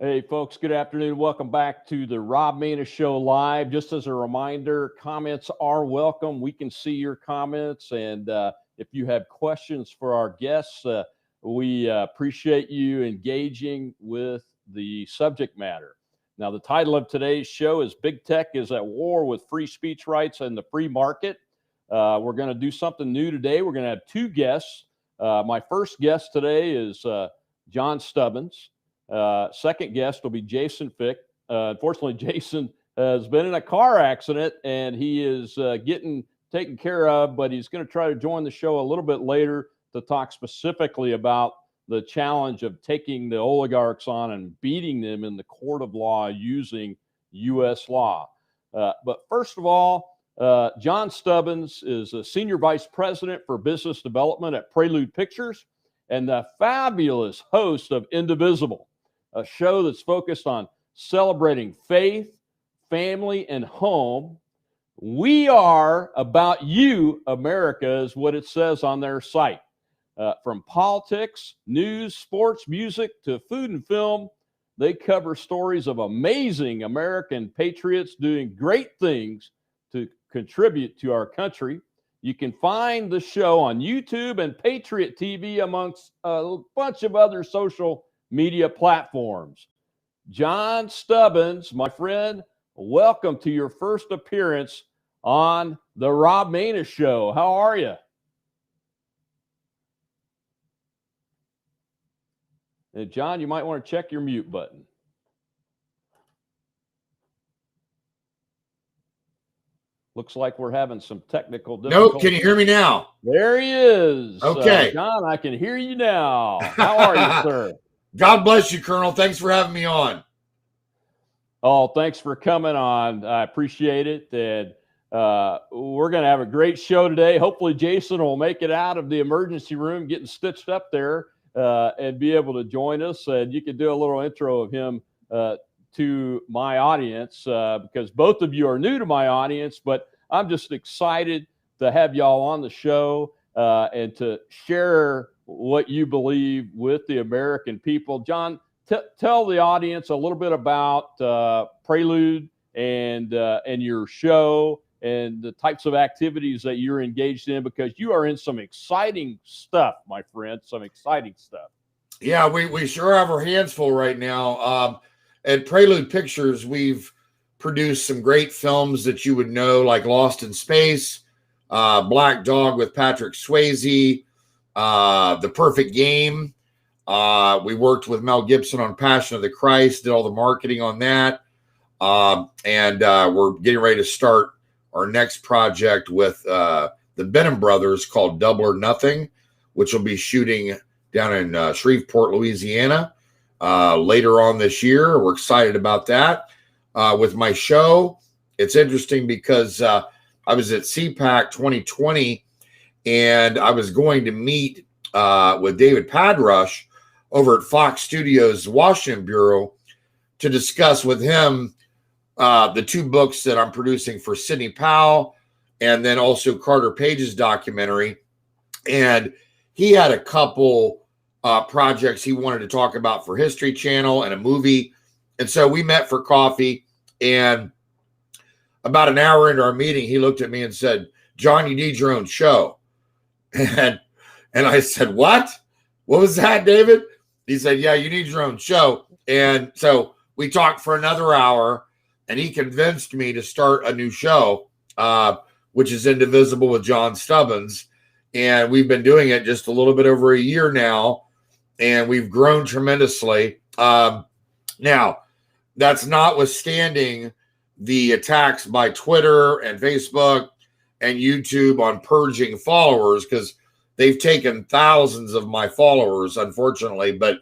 Hey, folks, good afternoon. Welcome back to the Rob Maness Show Live. Just as a reminder, comments are welcome. We can see your comments. And if you have questions for our guests, we appreciate you engaging with the subject matter. Now, the title of today's show is Big Tech is at War with Free Speech Rights and the Free Market. We're going to do something new today. We're going to have two guests. My first guest today is John Stubbins. Second guest will be Jason Fick. Unfortunately, Jason has been in a car accident and he is getting taken care of, but he's going to try to join the show a little bit later to talk specifically about the challenge of taking the oligarchs on and beating them in the court of law using U.S. law. But first of all, John Stubbins is a senior vice president for business development at Prelude Pictures and the fabulous host of Indivisible, a show that's focused on celebrating faith, family, and home. We are about you, America, is what it says on their site. From politics, news, sports, music, to food and film, they cover stories of amazing American patriots doing great things to contribute to our country. You can find the show on YouTube and Patriot TV amongst a bunch of other social media platforms. John Stubbins, my friend, welcome to your first appearance on the Rob Maness Show. How are you? And John, you might want to check your mute button. Looks like we're having some technical difficulties. Nope. Can you hear me now? There he is. Okay. John, I can hear you now. How are you, sir? God bless you, Colonel. Thanks for having me on. Oh, thanks for coming on. I appreciate it. And we're going to have a great show today. Hopefully, Jason will make it out of the emergency room, getting stitched up there, and be able to join us. And you can do a little intro of him to my audience because both of you are new to my audience, but I'm just excited to have y'all on the show and to share what you believe with the American people. John, tell the audience a little bit about Prelude and your show and the types of activities that you're engaged in, because you are in some exciting stuff, my friend, some exciting stuff. Yeah, we sure have our hands full right now. At Prelude Pictures, we've produced some great films that you would know, like Lost in Space, Black Dog with Patrick Swayze, The Perfect Game. We worked with Mel Gibson on Passion of the Christ, did all the marketing on that. And we're getting ready to start our next project with the Benham brothers called Double or Nothing, which will be shooting down in Shreveport, Louisiana, later on this year. We're excited about that. With my show, it's interesting because I was at CPAC 2020 and I was going to meet with David Padrush over at Fox Studios Washington Bureau to discuss with him the two books that I'm producing for Sidney Powell and then also Carter Page's documentary. And he had a couple projects he wanted to talk about for History Channel and a movie. And so we met for coffee, and about an hour into our meeting, he looked at me and said, "John, you need your own show." And I said, "What? What was that, David?" He said, "Yeah, you need your own show." And so we talked for another hour, and he convinced me to start a new show, which is Indivisible with John Stubbins. And we've been doing it just a little bit over a year now, and we've grown tremendously. Now, that's notwithstanding the attacks by Twitter and Facebook and YouTube on purging followers, because they've taken thousands of my followers, unfortunately, but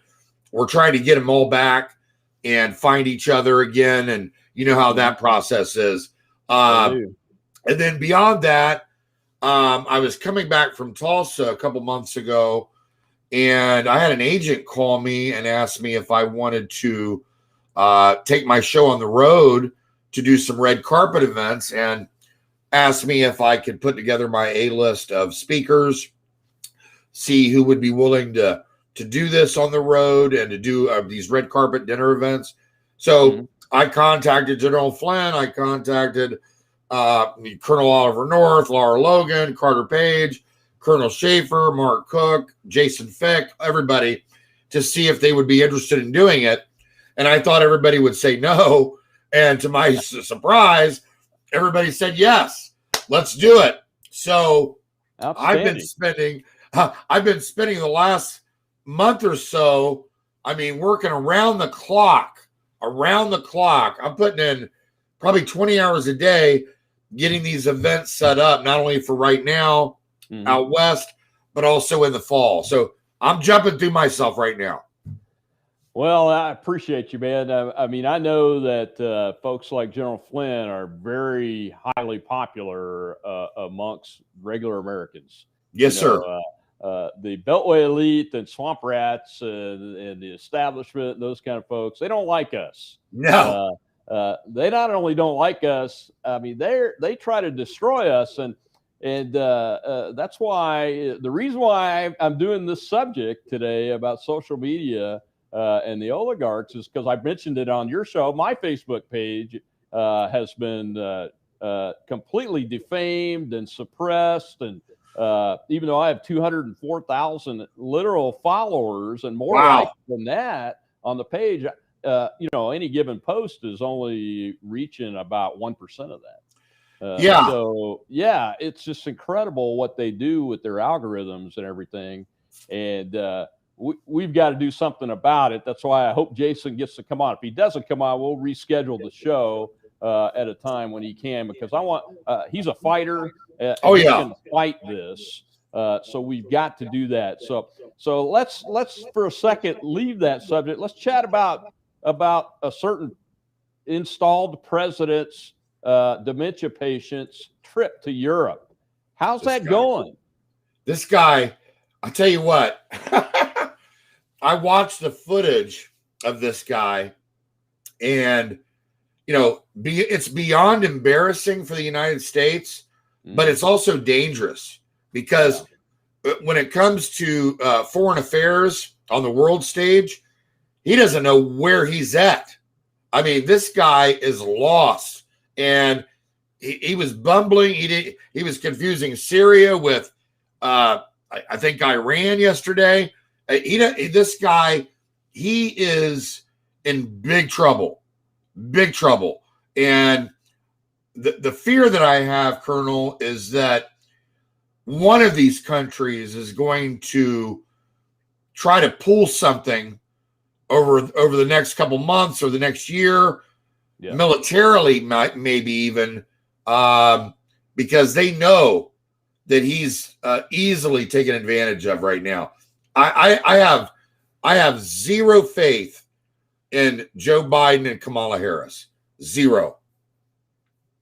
we're trying to get them all back and find each other again. And you know how that process is. And then beyond that, I was coming back from Tulsa a couple months ago, and I had an agent call me and ask me if I wanted to take my show on the road to do some red carpet events, and asked me if I could put together my A list of speakers, see who would be willing to to do this on the road and to do these red carpet dinner events. So I contacted General Flynn. I contacted Colonel Oliver North, Laura Logan, Carter Page, Colonel Schaefer, Mark Cook, Jason Fick, everybody, to see if they would be interested in doing it. And I thought everybody would say no. And to my surprise, everybody said yes. Let's do it. So I've been spending the last month or so, I mean, working around the clock. I'm putting in probably 20 hours a day getting these events set up, not only for right now out west, but also in the fall. So I'm jumping through myself right now. Well, I appreciate you, man. I mean, I know that folks like General Flynn are very highly popular amongst regular Americans. Yes, sir. The Beltway elite and swamp rats and the establishment, those kind of folks, they don't like us. No. They not only don't like us, I mean, they try to destroy us. And that's why the reason why I'm doing this subject today about social media and the oligarchs is because I mentioned it on your show. My Facebook page has been completely defamed and suppressed. And even though I have 204,000 literal followers and more likes than that on the page, any given post is only reaching about 1% of that. So it's just incredible what they do with their algorithms and everything. And we've got to do something about it. That's why I hope Jason gets to come on. If he doesn't come on, we'll reschedule the show at a time when he can, because I want, he's a fighter. He can fight this. So we've got to do that. So let's for a second leave that subject. Let's chat about a certain installed president's dementia patient's trip to Europe. How's that going? This guy, I'll tell you what, I watched the footage of this guy, and it's beyond embarrassing for the United States, but it's also dangerous because when it comes to foreign affairs on the world stage, he doesn't know where he's at. I mean, this guy is lost, and he was bumbling. He was confusing Syria with, I think, Iran yesterday. This guy, he is in big trouble. And the fear that I have, Colonel, is that one of these countries is going to try to pull something over the next couple months or the next year, militarily, maybe even, because they know that he's easily taken advantage of right now. I have zero faith in Joe Biden and Kamala Harris. Zero.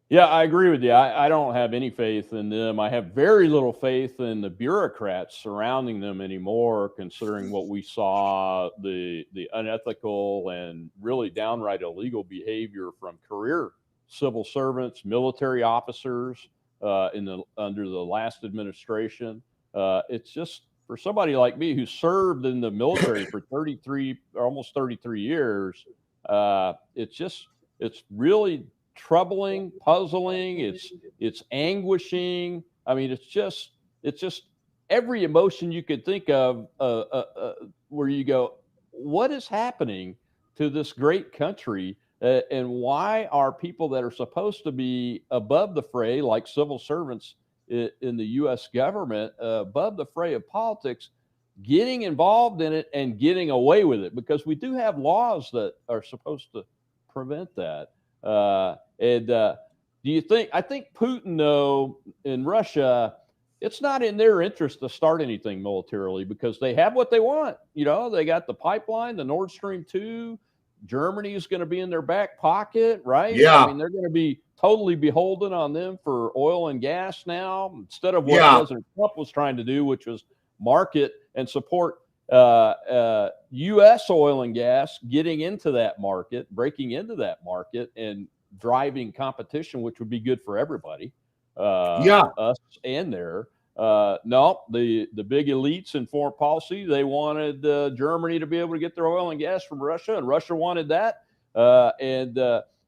Yeah, I agree with you. I don't have any faith in them. I have very little faith in the bureaucrats surrounding them anymore, considering what we saw, the unethical and really downright illegal behavior from career civil servants, military officers under the last administration. It's just, for somebody like me who served in the military for almost 33 years, it's really troubling, puzzling. It's anguishing. I mean, it's just every emotion you could think of, where you go, what is happening to this great country? And why are people that are supposed to be above the fray, like civil servants in the U.S. government, above the fray of politics, getting involved in it and getting away with it? Because we do have laws that are supposed to prevent that. Do you think, I think Putin, though, in Russia, it's not in their interest to start anything militarily because they have what they want. They got the pipeline, the Nord Stream 2. Germany is going to be in their back pocket, right? Yeah. I mean, they're going to be totally beholden on them for oil and gas now, instead of what President Trump was trying to do, which was market and support U.S. oil and gas, getting into that market, breaking into that market, and driving competition, which would be good for everybody, us and there. no, the big elites in foreign policy, they wanted Germany to be able to get their oil and gas from Russia, and Russia wanted that. And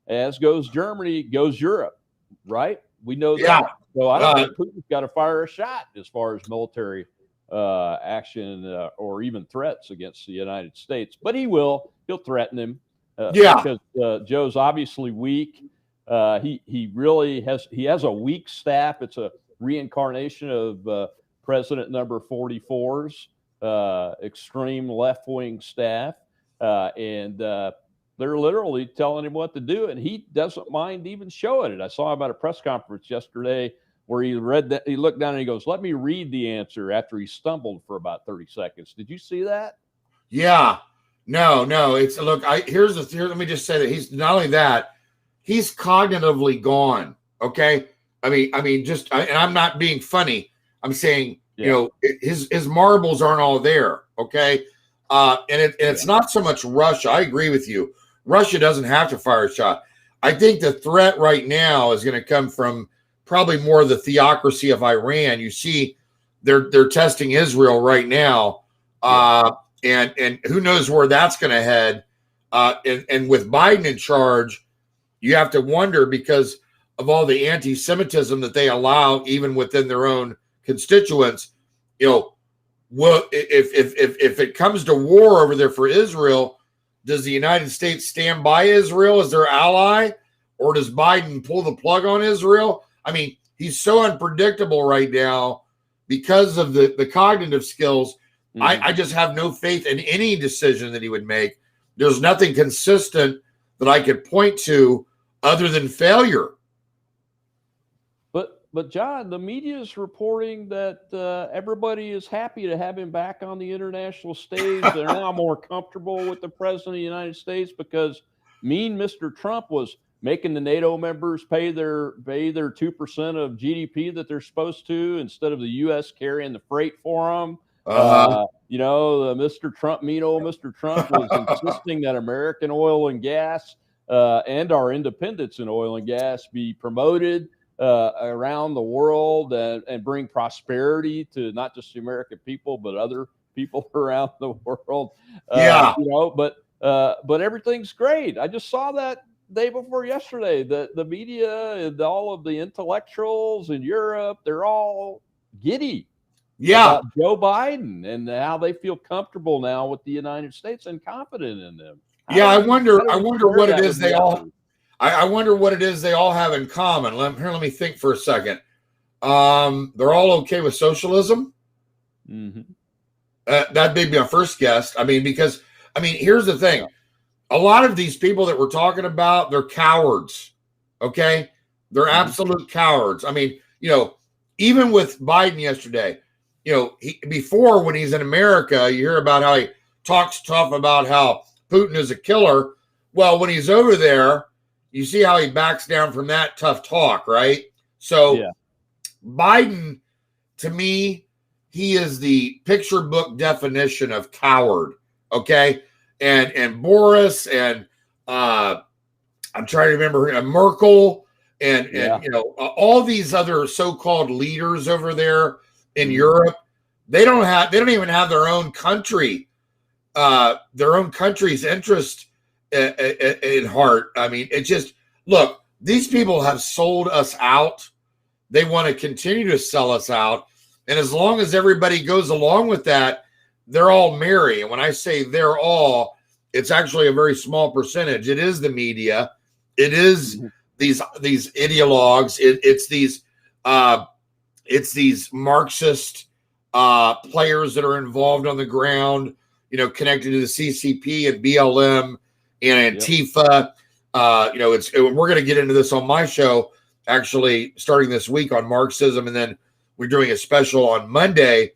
as goes Germany, goes Europe, right? We know Yeah. that. So I don't think Putin's got to fire a shot as far as military action or even threats against the United States. But he will. He'll threaten him. Because Joe's obviously weak. He really has a weak staff. It's a reincarnation of President number 44's extreme left-wing staff. And they're literally telling him what to do, and he doesn't mind even showing it. I saw him at a press conference yesterday where he read that. He looked down and he goes, "Let me read the answer," after he stumbled for about 30 seconds. Did you see that? Yeah. No. It's look. Here. Let me just say that he's not only that, he's cognitively gone. Okay. I mean, and I'm not being funny. I'm saying, his marbles aren't all there. Okay. And it's not so much Russia. I agree with you. Russia doesn't have to fire a shot. I think the threat right now is going to come from probably more of the theocracy of Iran. You see, they're testing Israel right now, and who knows where that's going to head. And with Biden in charge, you have to wonder, because of all the anti-Semitism that they allow, even within their own constituents. Well, if it comes to war over there for Israel, does the United States stand by Israel as their ally, or does Biden pull the plug on Israel? I mean, he's so unpredictable right now because of the cognitive skills. Mm-hmm. I just have no faith in any decision that he would make. There's nothing consistent that I could point to other than failure. But John, the media is reporting that everybody is happy to have him back on the international stage. They're now more comfortable with the president of the United States because mean Mr. Trump was making the NATO members pay their 2% of GDP that they're supposed to, instead of the U.S. carrying the freight for them. Mr. Trump, mean old Mr. Trump, was insisting that American oil and gas and our independence in oil and gas be promoted around the world and bring prosperity to not just the American people, but other people around the world. But everything's great. I just saw that day before yesterday, the media and all of the intellectuals in Europe, they're all giddy about Joe Biden and how they feel comfortable now with the United States and confident in them. I wonder what it is they all. I wonder what it is they all have in common. Let me think for a second. They're all okay with socialism. Mm-hmm. That'd be my first guess. Because here's the thing. A lot of these people that we're talking about, they're cowards. Okay? They're absolute cowards. Even with Biden yesterday, before, when he's in America, you hear about how he talks tough about how Putin is a killer. Well, when he's over there, you see how he backs down from that tough talk, right? So Biden, to me, he is the picture book definition of coward, okay? And Boris and I'm trying to remember Merkel and all these other so-called leaders over there in Europe, they don't even have their own country, their own country's interest in heart. It's just, look, these people have sold us out. They want to continue to sell us out. And as long as everybody goes along with that, they're all merry. And when I say they're all, it's actually a very small percentage. It is the media. It is these ideologues. It's these Marxist players that are involved on the ground, connected to the CCP and BLM and Antifa. We're going to get into this on my show, actually, starting this week on Marxism. And then we're doing a special on Monday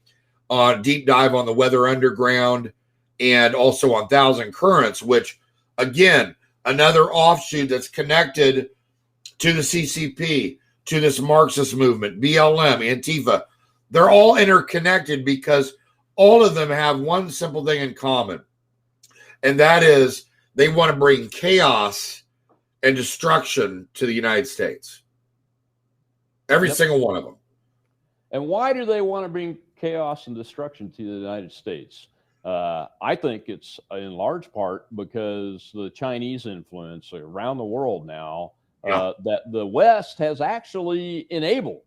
on deep dive on the Weather Underground and also on Thousand Currents, which, again, another offshoot that's connected to the CCP, to this Marxist movement, BLM, Antifa. They're all interconnected because all of them have one simple thing in common, and that is they want to bring chaos and destruction to the United States. Every single one of them. And why do they want to bring chaos and destruction to the United States? I think it's in large part because the Chinese influence around the world now that the West has actually enabled.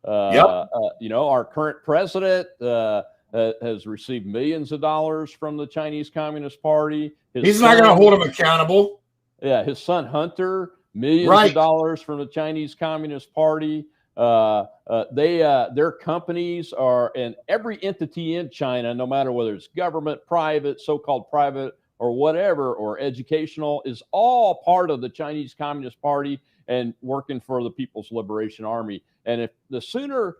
Our current president has received millions of dollars from the Chinese Communist Party. He's not going to hold him accountable. Yeah, his son Hunter, millions of dollars from the Chinese Communist Party. Their companies are, and every entity in China, no matter whether it's government, private, so-called private, or whatever, or educational, is all part of the Chinese Communist Party and working for the People's Liberation Army. And if the sooner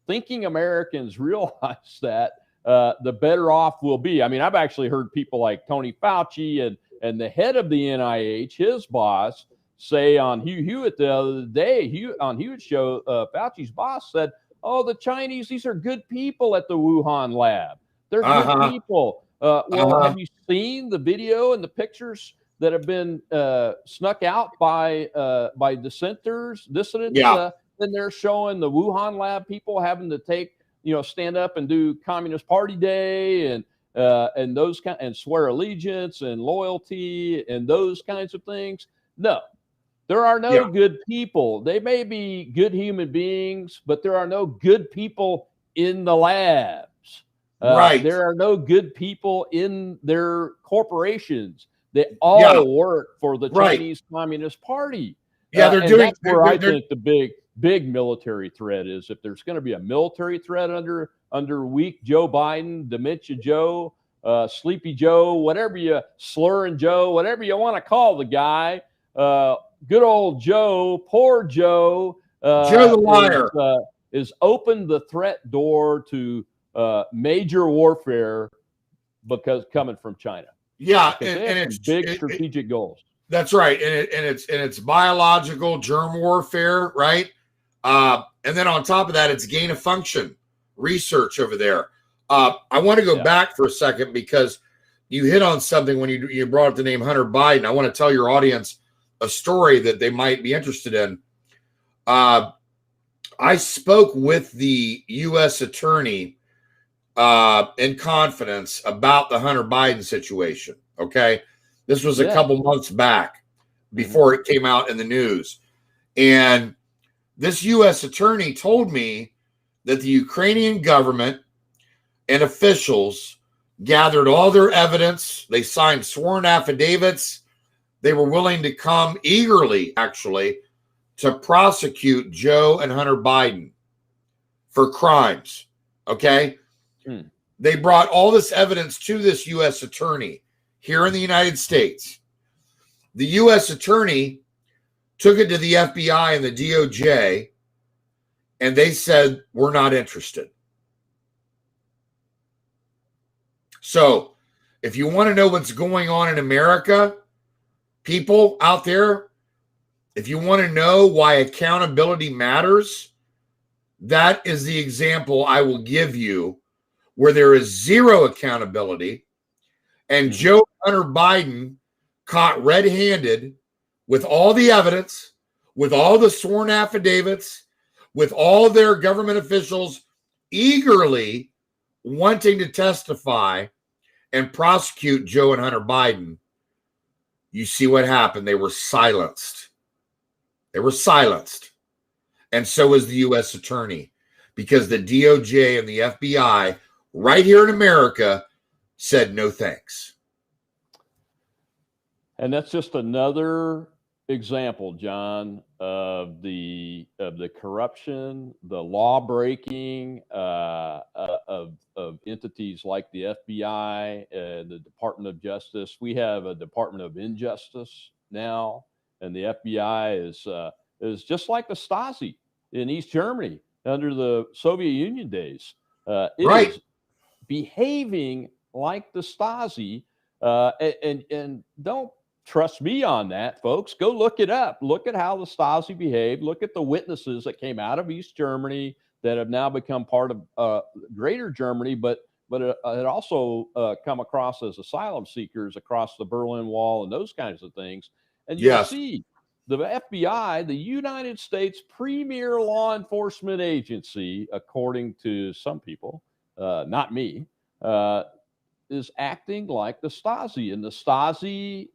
thinking Americans realize that, the better off we'll be. I mean, I've actually heard people like Tony Fauci and the head of the NIH, his boss, say on Hugh Hewitt the other day, on Hewitt's show, Fauci's boss said, "Oh, the Chinese, these are good people at the Wuhan lab. They're good people." Have you seen the video and the pictures that have been snuck out by dissidents? And they're showing the Wuhan lab people having to stand up and do Communist Party Day and those and swear allegiance and loyalty and those kinds of things. No, there are no good people. They may be good human beings, but there are no good people in the labs. There are no good people in their corporations. They all work for the Chinese Communist Party. That's where I think the big military threat is. If there's going to be a military threat under weak Joe Biden, dementia Joe, sleepy Joe, slurring Joe, whatever you want to call the guy, good old Joe, poor Joe, Joe the liar, is opened the threat door to major warfare because coming from China. Yeah, and it's big strategic goals. That's right, and it's biological germ warfare, right? And then on top of that, it's gain of function research over there. I want to go back for a second because you hit on something when you brought up the name Hunter Biden. I want to tell your audience a story that they might be interested in. I spoke with the U.S. attorney in confidence about the Hunter Biden situation. Okay. This was a couple months back before it came out in the news. And this U.S. attorney told me that the Ukrainian government and officials gathered all their evidence. They signed sworn affidavits. They were willing to come eagerly, actually, to prosecute Joe and Hunter Biden for crimes. Okay. They brought all this evidence to this U.S. attorney here in the United States. The U.S. attorney took it to the FBI and the DOJ, and they said, we're not interested. So if you want to know what's going on in America, people out there, if you want to know why accountability matters, that is the example I will give you where there is zero accountability. And Joe Hunter Biden caught red-handed with all the evidence, with all the sworn affidavits, with all their government officials eagerly wanting to testify and prosecute Joe and Hunter Biden. You see what happened. They were silenced. They were silenced. And so was the U.S. attorney, because the DOJ and the FBI right here in America said no thanks. And that's just another example, John, of the corruption, the law breaking of entities like the FBI, the Department of Justice. We have a Department of Injustice now, and the FBI is just like the Stasi in East Germany under the Soviet Union days. It is behaving like the Stasi, and don't trust me on that, folks. Go look it up. Look at how the Stasi behaved. Look at the witnesses that came out of East Germany that have now become part of Greater Germany, but it also come across as asylum seekers across the Berlin Wall and those kinds of things. And you'll see the FBI, the United States premier law enforcement agency, according to some people, not me, is acting like the Stasi. And the Stasi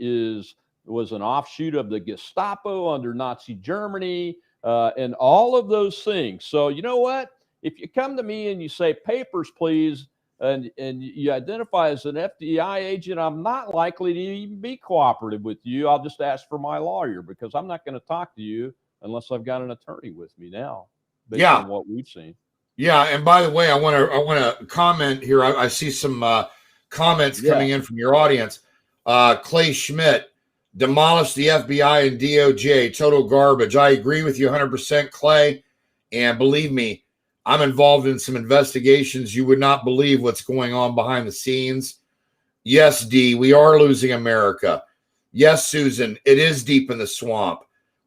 was an offshoot of the Gestapo under Nazi Germany, and all of those things. So you know what? If you come to me and you say papers, please, and you identify as an FBI agent, I'm not likely to even be cooperative with you. I'll just ask for my lawyer, because I'm not going to talk to you unless I've got an attorney with me now, based on what we've seen. Yeah, and by the way, I want to comment here. I see some comments coming in from your audience. Clay Schmidt, demolish the FBI and DOJ, total garbage. I agree with you 100%, Clay. And believe me, I'm involved in some investigations. You would not believe what's going on behind the scenes. Yes, D, we are losing America. Yes, Susan, it is deep in the swamp.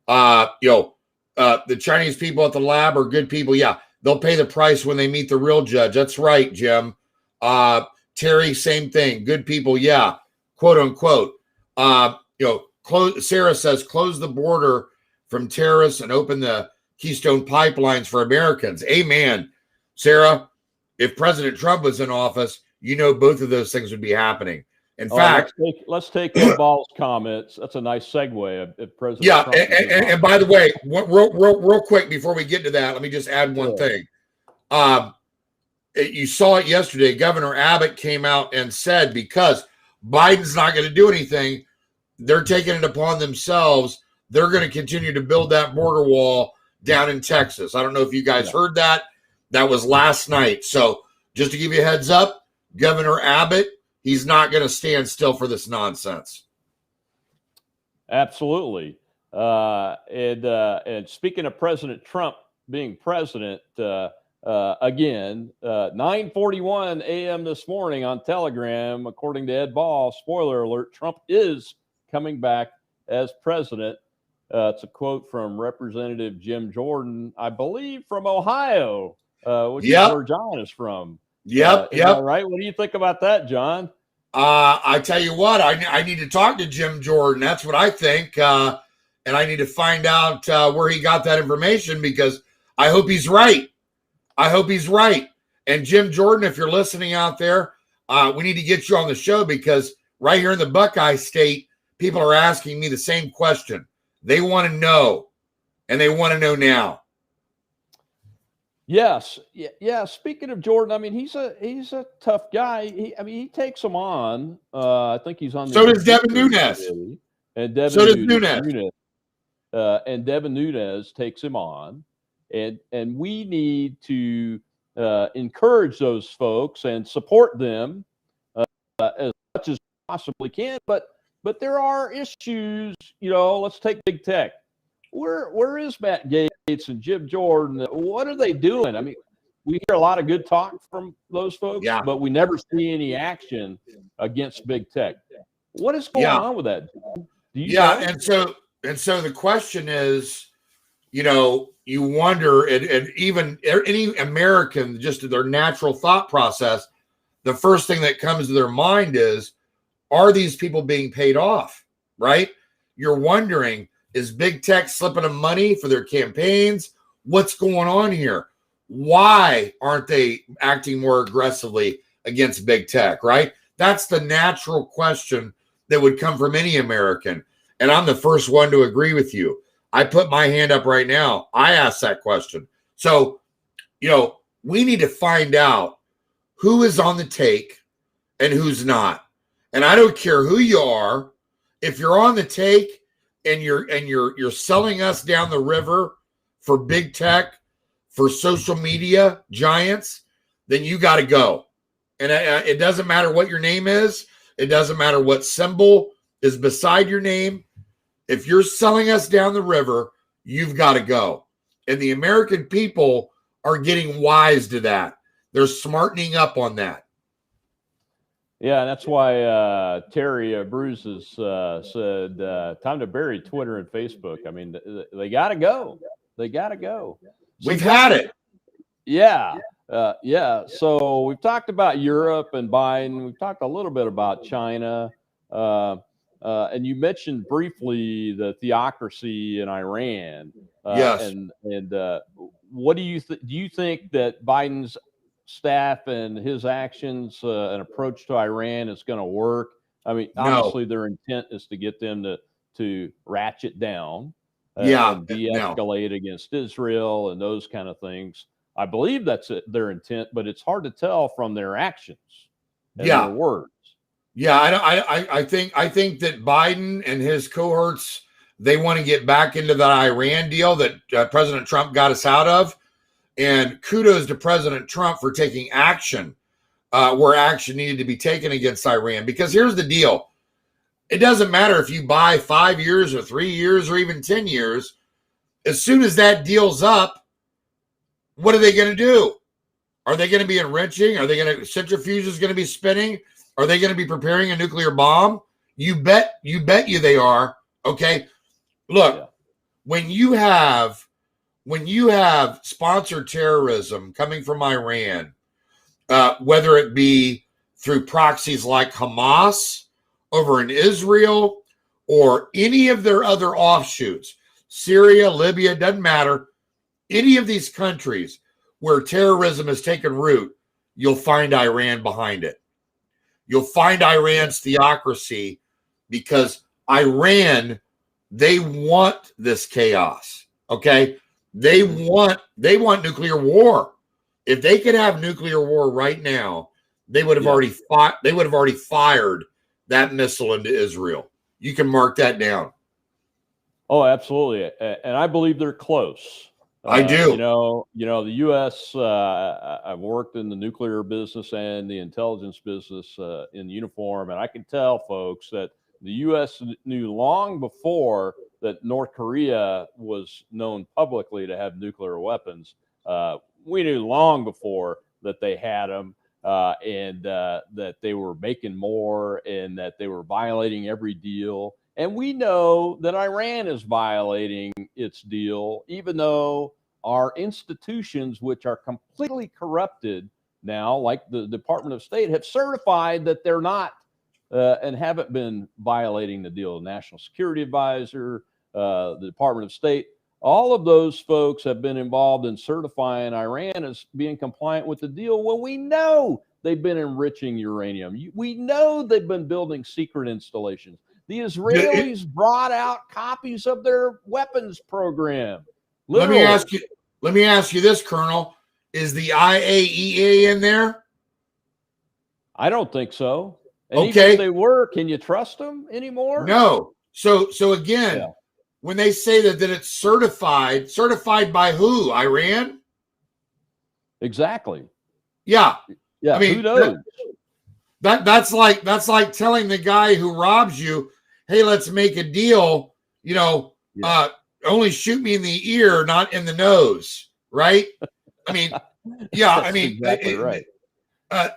The Chinese people at the lab are good people. Yeah, they'll pay the price when they meet the real judge. That's right, Jim. Terry, same thing. Good people, yeah, quote unquote. Sarah says, close the border from terrorists and open the Keystone pipelines for Americans. Amen. Sarah, if President Trump was in office, both of those things would be happening. In fact, let's take Ed Ball's comments. That's a nice segue. If President Trump and by the way, real quick before we get to that, let me just add one thing. You saw it yesterday. Governor Abbott came out and said, because Biden's not going to do anything, they're taking it upon themselves. They're going to continue to build that border wall down in Texas. I don't know if you guys heard that. That was last night. So just to give you a heads up, Governor Abbott, he's not going to stand still for this nonsense. Absolutely. And speaking of President Trump being president, again, 9:41 a.m. this morning on Telegram, according to Ed Ball, spoiler alert, Trump is coming back as president. It's a quote from Representative Jim Jordan, I believe from Ohio, which is where John is from. Yep. Right? What do you think about that, John? I tell you what, I need to talk to Jim Jordan. That's what I think. And I need to find out where he got that information, because I hope he's right. And Jim Jordan, if you're listening out there, we need to get you on the show, because right here in the Buckeye State, people are asking me the same question. They want to know, and they want to know now. Yes. Yeah. Speaking of Jordan, I mean, he's a tough guy. He takes them on. I think he's on. So does Devin Nunes. And Devin Nunes. And Devin Nunes takes him on. And we need to encourage those folks and support them as much as possibly can. But there are issues, let's take big tech. Where is Matt Gaetz and Jim Jordan? What are they doing? I mean, we hear a lot of good talk from those folks, but we never see any action against big tech. What is going on with that? Do you know? And so the question is, you wonder, and even any American, just their natural thought process, the first thing that comes to their mind is, are these people being paid off, right? You're wondering, is big tech slipping them money for their campaigns? What's going on here? Why aren't they acting more aggressively against big tech, right? That's the natural question that would come from any American. And I'm the first one to agree with you. I put my hand up right now. I asked that question. So, we need to find out who is on the take and who's not. And I don't care who you are. If you're on the take and you're selling us down the river for big tech, for social media giants, then you got to go. And it doesn't matter what your name is. It doesn't matter what symbol is beside your name. If you're selling us down the river, you've got to go. And the American people are getting wise to that. They're smartening up on that. Yeah, that's why Terry Bruises said, time to bury Twitter and Facebook. I mean, they got to go. They got to go. We've had it. Yeah. So we've talked about Europe and Biden. We've talked a little bit about China. And you mentioned briefly the theocracy in Iran. Yes. And what do you do you think that Biden's staff and his actions and approach to Iran is going to work? I mean, No. obviously their intent is to get them to ratchet down Yeah. and de-escalate against Israel and those kind of things. I believe that's their intent, but it's hard to tell from their actions and their words. Yeah, I think that Biden and his cohorts, they want to get back into that Iran deal that President Trump got us out of. And kudos to President Trump for taking action where action needed to be taken against Iran. Because here's the deal. It doesn't matter if you buy 5 years or 3 years or even 10 years. As soon as that deal's up, what are they going to do? Are they going to be enriching? Are they going to, centrifuges going to be spinning? Are they going to be preparing a nuclear bomb? You bet you they are. Okay. Look, when you have sponsored terrorism coming from Iran, whether it be through proxies like Hamas over in Israel or any of their other offshoots, Syria, Libya, doesn't matter. Any of these countries where terrorism has taken root, you'll find Iran behind it. You'll find Iran's theocracy because Iran, they want this chaos. Okay. They want nuclear war. If they could have nuclear war right now, they would have already fought. They would have already fired that missile into Israel. You can mark that down. Oh, absolutely. And I believe they're close. I do. You know, the U.S., I've worked in the nuclear business and the intelligence business in uniform, and I can tell folks that the U.S. knew long before that North Korea was known publicly to have nuclear weapons. We knew long before that they had them and that they were making more and that they were violating every deal. And we know that Iran is violating its deal, even though our institutions, which are completely corrupted now, like the Department of State, have certified that they're not and haven't been violating the deal. The National Security Advisor, the Department of State, all of those folks have been involved in certifying Iran as being compliant with the deal when we know they've been enriching uranium. We know they've been building secret installations. The Israelis brought out copies of their weapons program. Literally. Let me ask you this, Colonel. Is the IAEA in there? I don't think so. And okay. Even if they were, can you trust them anymore? No. So again, when they say that it's certified by who? Iran? Exactly. Yeah. Yeah. I mean, who knows? That's like telling the guy who robs you, hey, let's make a deal, only shoot me in the ear, not in the nose, right? I mean, exactly right.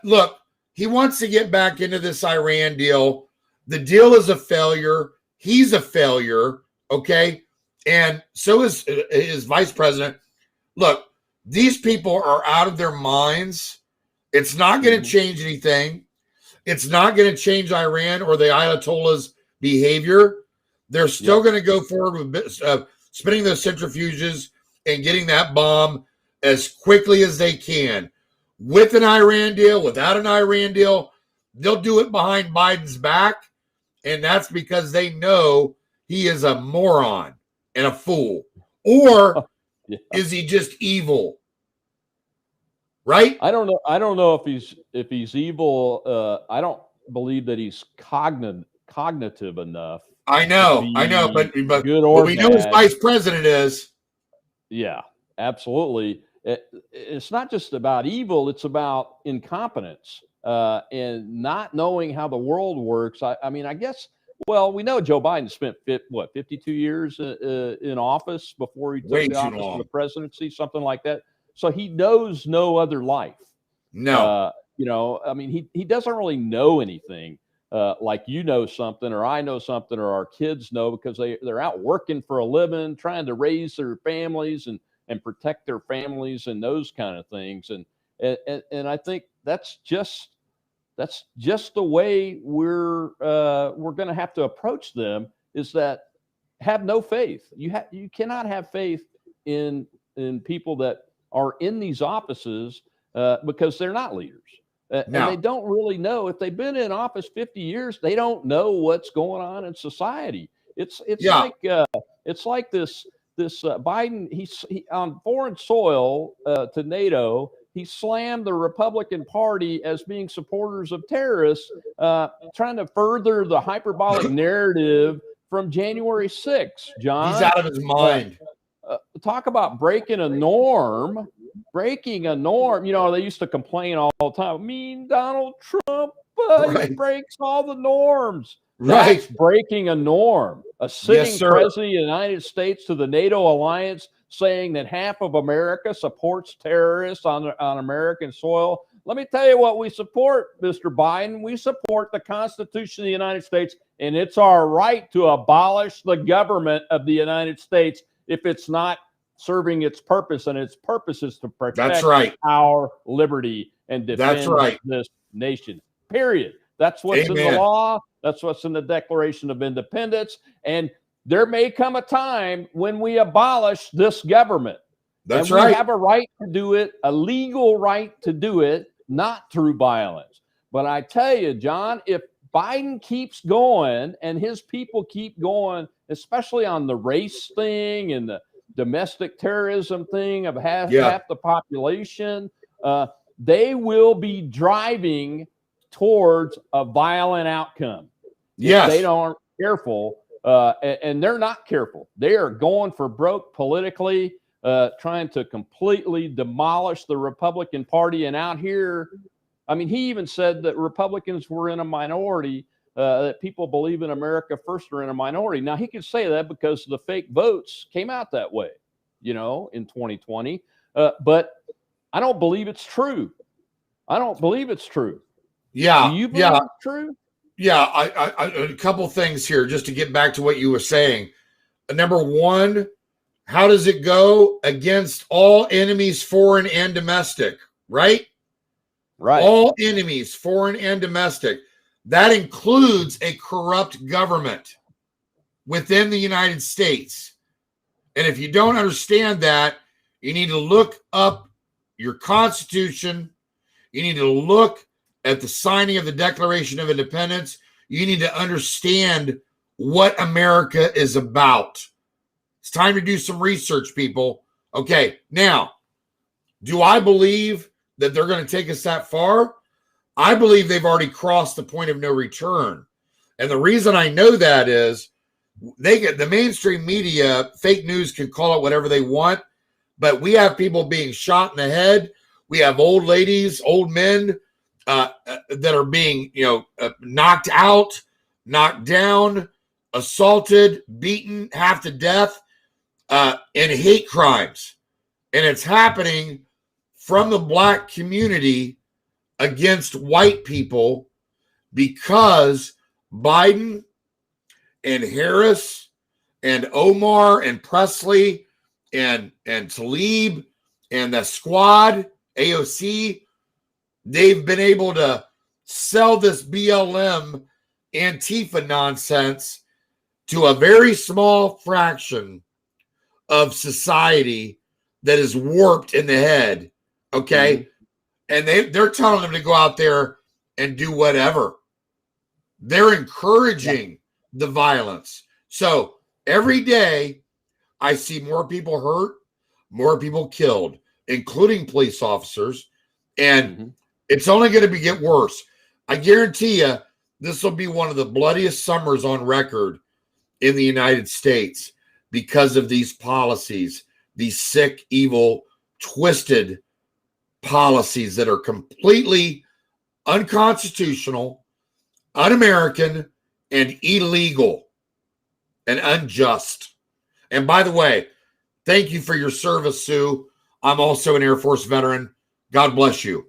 Look, he wants to get back into this Iran deal. The deal is a failure. He's a failure, okay? And so is his vice president. Look, these people are out of their minds. It's not going to change anything. It's not going to change Iran or the Ayatollah's behavior. They're still going to go forward with spinning those centrifuges and getting that bomb as quickly as they can. With an Iran deal, without an Iran deal, they'll do it behind Biden's back. And that's because they know he is a moron and a fool. Or is he just evil? Right? I don't know if he's evil. I don't believe that he's cognitive enough. I know, but good or we know his vice president is. Yeah, absolutely. It's not just about evil; it's about incompetence and not knowing how the world works. I mean, I guess. Well, we know Joe Biden spent 52 years in office before he took the office of the presidency, something like that. So he knows no other life. No, I mean, he doesn't really know anything. Like something or I know something or our kids know because they're out working for a living, trying to raise their families and protect their families and those kind of things. And I think that's just That's just the way we're going to have to approach them. Is that have no faith. You cannot have faith in people that are in these offices because they're not leaders. And they don't really know. If they've been in office 50 years, they don't know what's going on in society. It's like this Biden. He on foreign soil to NATO. He slammed the Republican Party as being supporters of terrorists, trying to further the hyperbolic narrative from January 6th. John, he's out of his mind. Talk about breaking a norm. Breaking a norm. You know, they used to complain all the time. Mean Donald Trump, he breaks all the norms. Right. That's breaking a norm. A sitting president of the United States to the NATO alliance saying that half of America supports terrorists on American soil. Let me tell you what we support, Mr. Biden. We support the Constitution of the United States, and it's our right to abolish the government of the United States if it's not serving its purpose, and its purpose is to protect our liberty and defend this nation. Period. That's what's in the law. That's what's in the Declaration of Independence. And there may come a time when we abolish this government. That's right. We have a right to do it, a legal right to do it, not through violence. But I tell you, John, if Biden keeps going and his people keep going, especially on the race thing and the domestic terrorism thing of half the population, they will be driving towards a violent outcome. Yes. If they aren't careful, and they're not careful. They are going for broke politically, trying to completely demolish the Republican Party. And out here, I mean, he even said that Republicans were in a minority, that people believe in America first are in a minority. Now, he could say that because the fake votes came out that way, you know, in 2020. But I don't believe it's true. I don't believe it's true. Yeah. Do you believe it's true? Yeah. I a couple things here just to get back to what you were saying. Number one, how does it go? Against all enemies, foreign and domestic, right? Right. All enemies, foreign and domestic. That includes a corrupt government within the United States. And if you don't understand that, you need to look up your Constitution. You need to look at the signing of the Declaration of Independence. You need to understand what America is about. It's time to do some research, people. Okay, now, do I believe that they're going to take us that far? I believe they've already crossed the point of no return. And the reason I know that is the mainstream media, fake news, can call it whatever they want, but we have people being shot in the head. We have old ladies, old men that are being, knocked out, knocked down, assaulted, beaten half to death, and hate crimes. And it's happening from the Black community against white people because Biden and Harris and Omar and Presley and Tlaib and the squad, AOC, they've been able to sell this BLM Antifa nonsense to a very small fraction of society that is warped in the head, okay? Mm-hmm. And they're telling them to go out there and do whatever. They're encouraging the violence. So every day I see more people hurt, more people killed, including police officers. And it's only going to get worse. I guarantee you this will be one of the bloodiest summers on record in the United States because of these policies, these sick, evil, twisted policies that are completely unconstitutional, un-American, and illegal and unjust. And by the way, thank you for your service, Sue. I'm also an Air Force veteran. God bless you.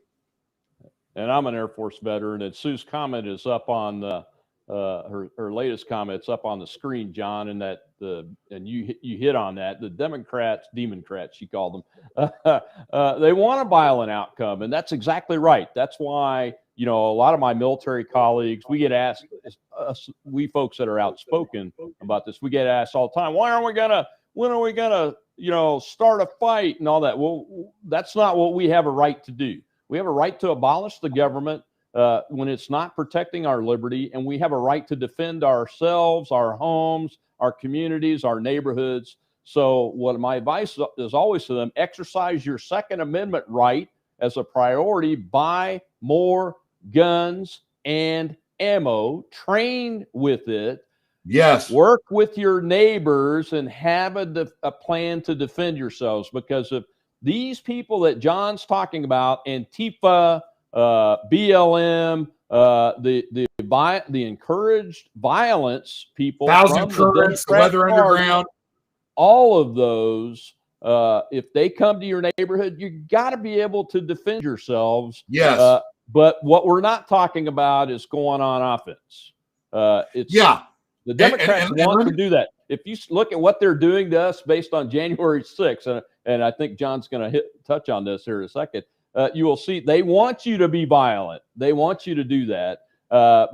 And I'm an Air Force veteran. And Sue's comment is up on her latest comments up on the screen, John. And and you hit on that. The Democrats, she called them. They want a violent outcome, and that's exactly right. That's why you know, a lot of my military colleagues, we get asked, we folks that are outspoken about this, we get asked all the time, when are we gonna, you know, start a fight and all that? Well, that's not what we have a right to do. We have a right to abolish the government when it's not protecting our liberty, and we have a right to defend ourselves, our homes, our communities, our neighborhoods. So what my advice is always to them, exercise your Second Amendment right as a priority, buy more guns and ammo, train with it. Yes. Work with your neighbors and have a plan to defend yourselves, because of these people that John's talking about, Antifa, BLM, the encouraged violence people, Thousand from Currents, the Democrat Weather Party, Underground. all of those, if they come to your neighborhood, you got to be able to defend yourselves. Yes. But what we're not talking about is going on offense. It's the Democrats want to do that. If you look at what they're doing to us based on January 6th, and I think John's going to touch on this here in a second, you will see they want you to be violent. They want you to do that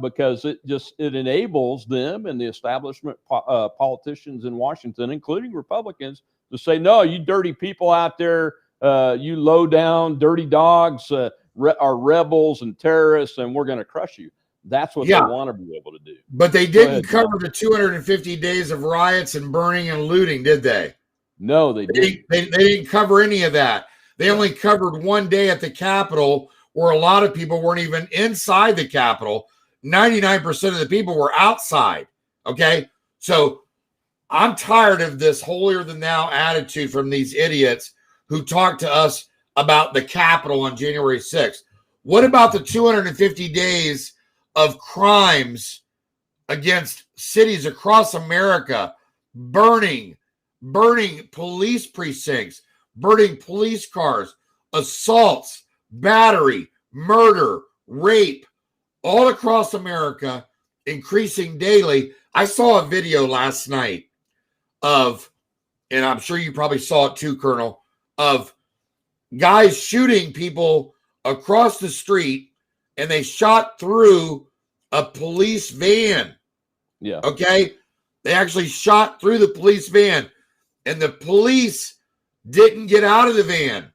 because it enables them and the establishment politicians in Washington, including Republicans, to say, no, you dirty people out there, you low down, dirty dogs are rebels and terrorists, and we're going to crush you. That's what they want to be able to do. But they didn't cover the 250 days of riots and burning and looting, did they? No, they didn't. They didn't cover any of that. They only covered one day at the Capitol, where a lot of people weren't even inside the Capitol. 99% of the people were outside. Okay? So I'm tired of this holier than thou attitude from these idiots who talk to us about the Capitol on January 6th. What about the 250 days of crimes against cities across America, burning police precincts, burning police cars, assaults, battery, murder, rape, all across America, increasing daily? I saw a video last night of, and I'm sure you probably saw it too, Colonel, of guys shooting people across the street, and they shot through a police van. Yeah. Okay. They actually shot through the police van, and the police didn't get out of the van.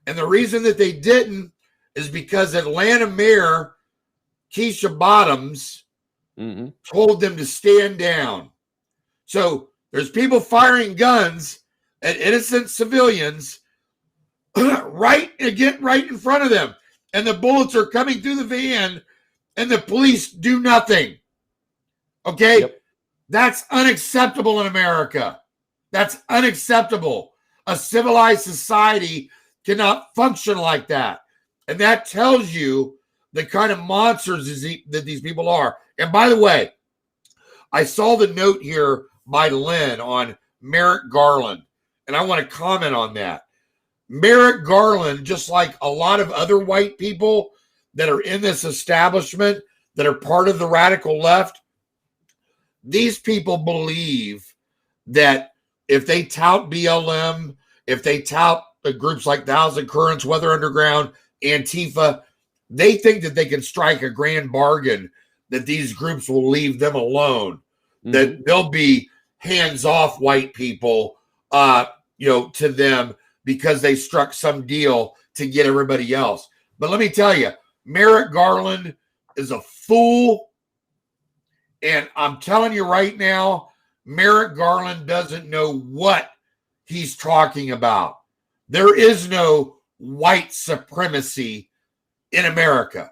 And the reason that they didn't is because Atlanta Mayor Keisha Bottoms told them to stand down. So there's people firing guns at innocent civilians right in front of them. And the bullets are coming through the van, and the police do nothing. Okay? Yep. That's unacceptable in America. That's unacceptable. A civilized society cannot function like that. And that tells you the kind of monsters that these people are. And by the way, I saw the note here by Lynn on Merrick Garland, and I want to comment on that. Merrick Garland, just like a lot of other white people that are in this establishment, that are part of the radical left, these people believe that if they tout BLM, if they tout the groups like Thousand Currents, Weather Underground, Antifa, they think that they can strike a grand bargain, that these groups will leave them alone, that they'll be hands-off white people, to them, because they struck some deal to get everybody else. But let me tell you, Merrick Garland is a fool. And I'm telling you right now, Merrick Garland doesn't know what he's talking about. There is no white supremacy in America.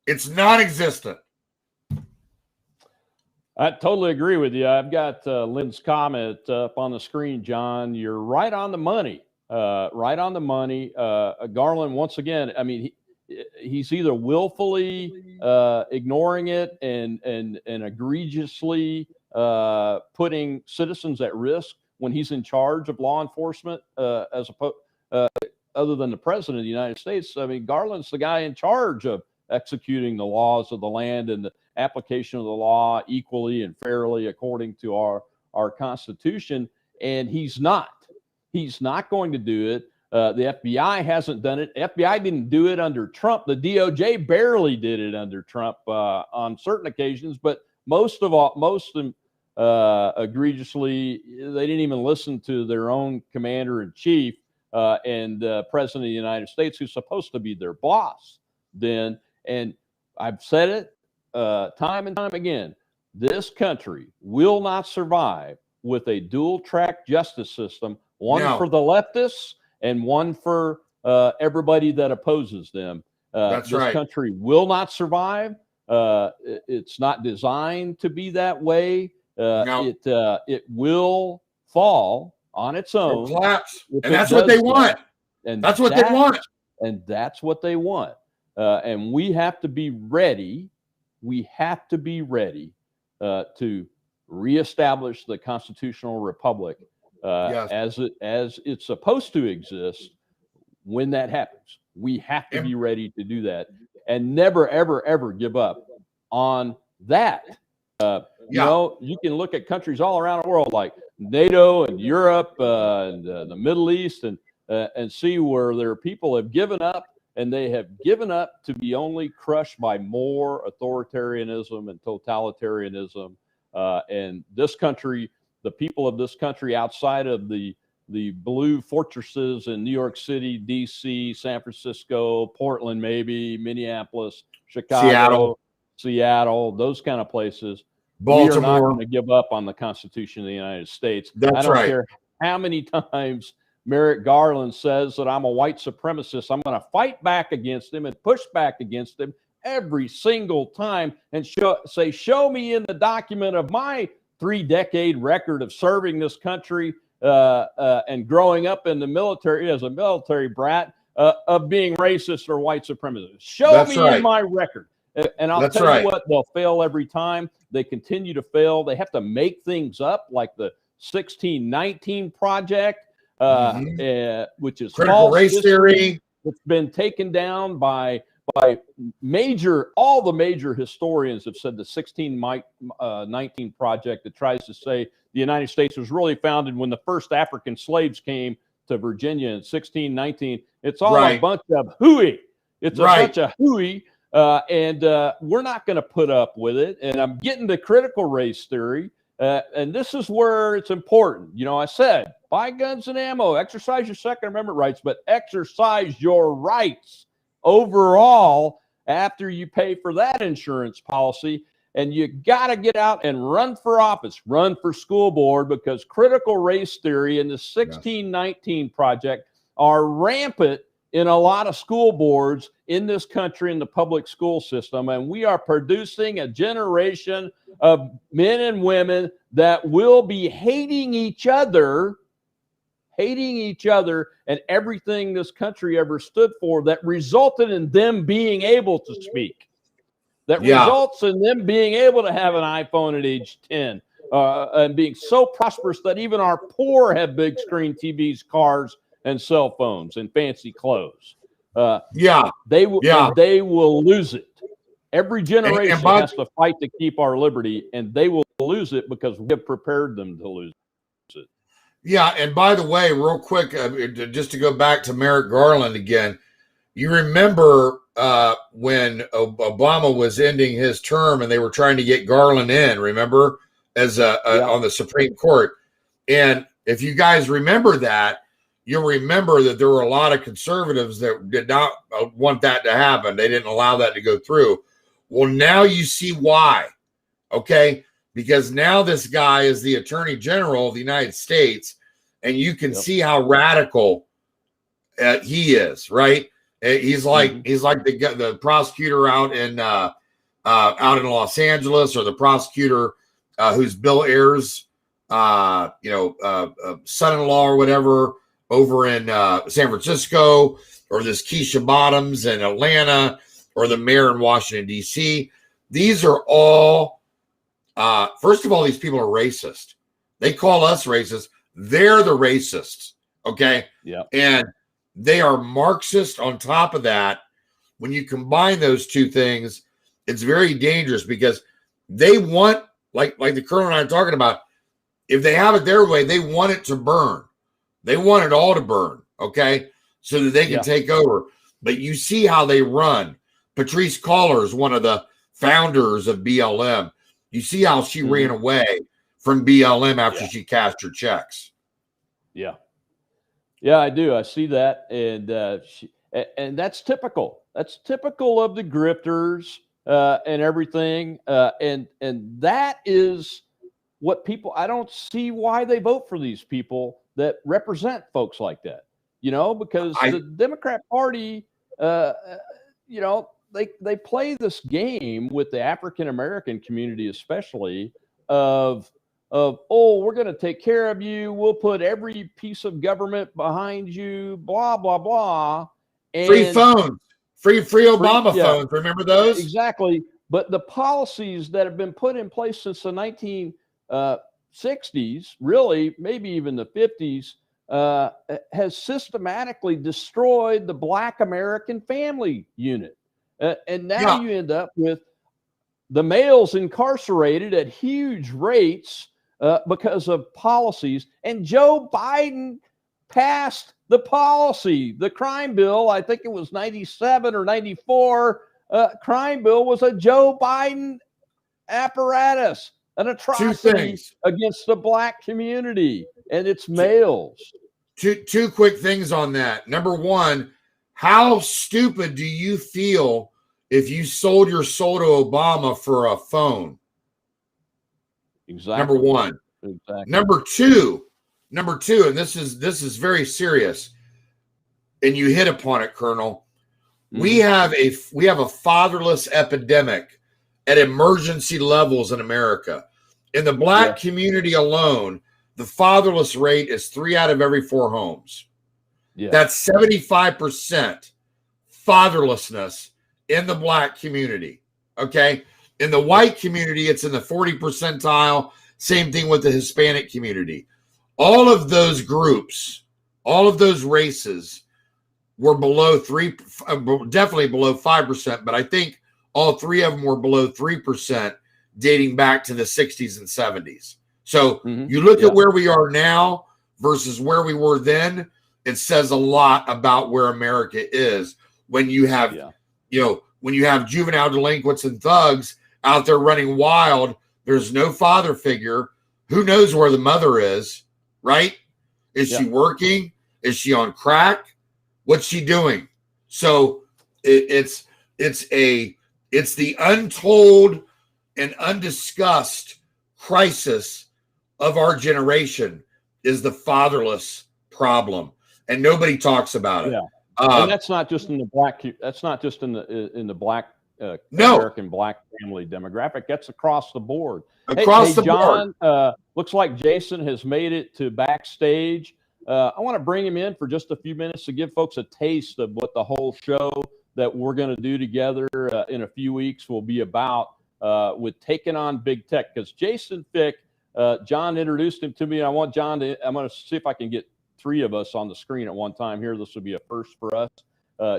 It's non-existent. I totally agree with you. I've got Lynn's comment up on the screen, John. You're right on the money. Right on the money. Garland, once again, I mean, he's either willfully ignoring it and egregiously putting citizens at risk when he's in charge of law enforcement, as opposed other than the president of the United States. I mean, Garland's the guy in charge of executing the laws of the land and the application of the law equally and fairly according to our Constitution, and he's not going to do it. The FBI hasn't done it. FBI didn't do it under Trump. The DOJ barely did it under Trump on certain occasions, but most egregiously, they didn't even listen to their own commander in chief and president of the United States, who's supposed to be their boss then. And I've said it time and time again, this country will not survive with a dual track justice system, one for the leftists and one for everybody that opposes them. That's this right. country will not survive. It's not designed to be that way. It will fall on its own. Collapse. And that's what they want. And that's what they want. And that's what they want. And we have to be ready. We have to be ready to reestablish the constitutional republic as it's supposed to exist when that happens. We have to be ready to do that and never, ever, ever give up on that. You know, you can look at countries all around the world like NATO and Europe and the Middle East and see where their people have given up, and they have given up to be only crushed by more authoritarianism and totalitarianism. And this country, the people of this country outside of the blue fortresses in New York City, D.C., San Francisco, Portland, maybe, Minneapolis, Chicago, Seattle, those kind of places, Baltimore. We are not going to give up on the Constitution of the United States. I don't care how many times Merrick Garland says that I'm a white supremacist. I'm going to fight back against him and push back against him every single time and show me in the document of my 3-decade record of serving this country and growing up in the military as a military brat of being racist or white supremacist. Show me in my record. And I'll tell you what, they'll fail every time. They continue to fail. They have to make things up, like the 1619 Project, which is critical race theory. It's been taken down by all the major historians have said the 1619 Project that tries to say the United States was really founded when the first African slaves came to Virginia in 1619. It's all a bunch of hooey. It's a bunch of hooey. And we're not going to put up with it. And I'm getting to critical race theory. And this is where it's important. You know, I said, buy guns and ammo, exercise your Second Amendment rights, but exercise your rights overall after you pay for that insurance policy. And you got to get out and run for office, run for school board, because critical race theory and the 1619 Project are rampant in a lot of school boards in this country, in the public school system. And we are producing a generation of men and women that will be hating each other and everything this country ever stood for, that resulted in them being able to speak, that results in them being able to have an iPhone at age 10 and being so prosperous that even our poor have big screen TVs, cars, and cell phones and fancy clothes. They will lose it. Every generation has to fight to keep our liberty, and they will lose it because we have prepared them to lose it. Yeah, and by the way, real quick, just to go back to Merrick Garland again, you remember when Obama was ending his term and they were trying to get Garland in, remember, as on the Supreme Court. And if you guys remember that, you'll remember that there were a lot of conservatives that did not want that to happen. They didn't allow that to go through. Well, now you see why, okay? Because now this guy is the Attorney General of the United States, and you can see how radical he is, right? He's like the prosecutor out in Los Angeles, or the prosecutor who's Bill Ayers, son-in-law or whatever, over in San Francisco, or this Keisha Bottoms in Atlanta, or the mayor in Washington, D.C. These are all, first of all, these people are racist. They call us racist. They're the racists, okay? Yeah. And they are Marxist on top of that. When you combine those two things, it's very dangerous, because they want, like the Colonel and I are talking about, if they have it their way, they want it to burn. They want it all to burn, okay? so that they can take over. But you see how they run. Patrice Caller is one of the founders of BLM. You see how she ran away from BLM after she cashed her checks. Yeah. Yeah, I do. I see that. And that's typical. That's typical of the grifters and everything. And that is what people, I don't see why they vote for these people that represent folks like that, because the Democrat Party, they play this game with the African-American community, especially of, we're going to take care of you. We'll put every piece of government behind you, blah, blah, blah. And free phones, free Obama phones. Remember those? Exactly. But the policies that have been put in place since the 1960s, really, maybe even the 50s, has systematically destroyed the Black American family unit. And now you end up with the males incarcerated at huge rates because of policies. And Joe Biden passed the policy, the crime bill. I think it was 97 or 94. Crime bill was a Joe Biden apparatus, an atrocity against the Black community and its males. Two quick things on that. Number one, how stupid do you feel if you sold your soul to Obama for a phone? Exactly. Number one. Exactly. Number two, and this is very serious, and you hit upon it, Colonel. We have a fatherless epidemic at emergency levels in America. In the Black community alone, the fatherless rate is 3 out of every 4 homes. Yeah. That's 75% fatherlessness in the Black community. Okay. In the white community, it's in the 40 percentile. Same thing with the Hispanic community. All of those groups, all of those races were below definitely below 5%, but I think all 3 of them were below 3% dating back to the 60s and 70s. So you look at where we are now versus where we were then, it says a lot about where America is when you have, when you have juvenile delinquents and thugs out there running wild. There's no father figure. Who knows where the mother is, right? Is she working? Is she on crack? What's she doing? So it's the untold and undiscussed crisis of our generation is the fatherless problem, and nobody talks about it. Yeah, and that's not just in the Black. That's not just in the Black American Black family demographic. That's across the board. Across the John, board. Looks like Jason has made it to backstage. I want to bring him in for just a few minutes to give folks a taste of what the whole show that we're going to do together in a few weeks will be about with taking on big tech. Because Jason Fick, John introduced him to me. And I want John to, I'm going to see if I can get 3 of us on the screen at one time here. This will be a first for us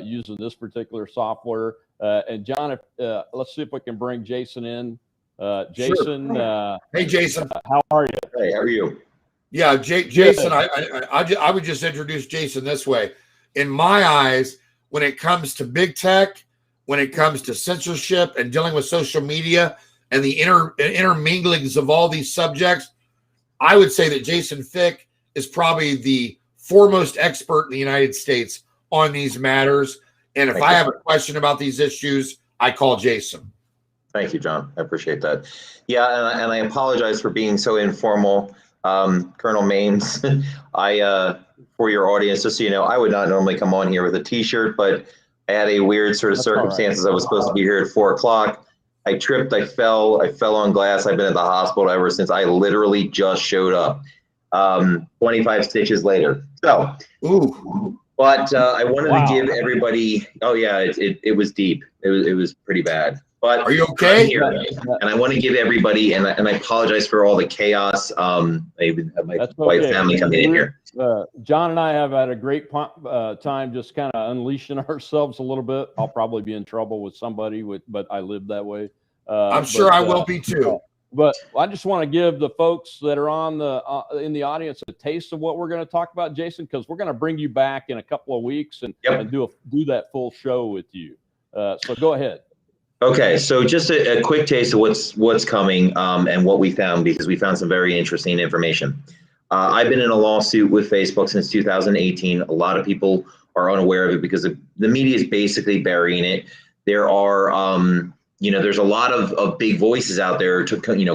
using this particular software. And John, let's see if we can bring Jason in. Jason. Sure. Hey, Jason. How are you? Hey, how are you? Yeah, Jason, I would just introduce Jason this way. In my eyes, when it comes to big tech, when it comes to censorship and dealing with social media and the interminglings of all these subjects, I would say that Jason Fick is probably the foremost expert in the United States on these matters. And if I have a question about these issues, I call Jason. Thank you, John. I appreciate that. Yeah, and I apologize for being so informal. Colonel Maines, for your audience, just so you know, I would not normally come on here with a t-shirt, but I had a weird sort of circumstances. I was supposed to be here at 4 o'clock. I tripped, I fell on glass. I've been at the hospital ever since. I literally just showed up 25 stitches later. So, but I wanted to give everybody, it was deep. It was pretty bad. But are you okay? Here, and I want to give everybody, and I apologize for all the chaos. I even have my white family coming in here. John and I have had a great time just kind of unleashing ourselves a little bit. I'll probably be in trouble with somebody, but I live that way. I'm sure I will be too. But I just want to give the folks that are on the in the audience a taste of what we're going to talk about, Jason, because we're going to bring you back in a couple of weeks and, and do that full show with you. So go ahead. Okay, so just a quick taste of what's coming and what we found, because we found some very interesting information. I've been in a lawsuit with Facebook since 2018. A lot of people are unaware of it because the media is basically burying it. There are, there's a lot of big voices out there